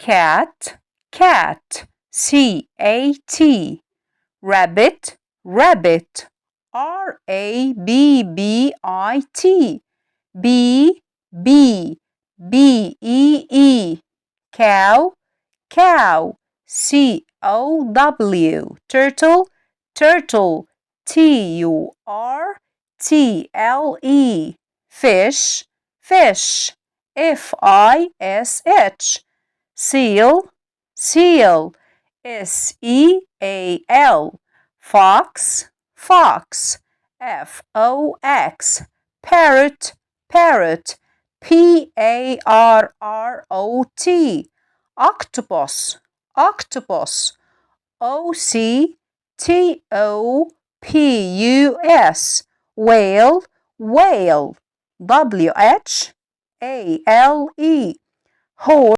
cat, cat, C-A-T. Rabbit, rabbit, R-A-B-B-I-T. Bee, bee, B-E-E. Cow, cow, C-O-W. Turtle, turtle, T-U-R-T-L-E. Fish, fish, F-I-S-H. Seal, seal, S-E-A-L. Fox, fox, F-O-X. Parrot, parrot, P-A-R-R-O-T. Octopus, octopus, O-C-T-O-P-U-S. Whale, whale, W-H-A-L-E. Horse,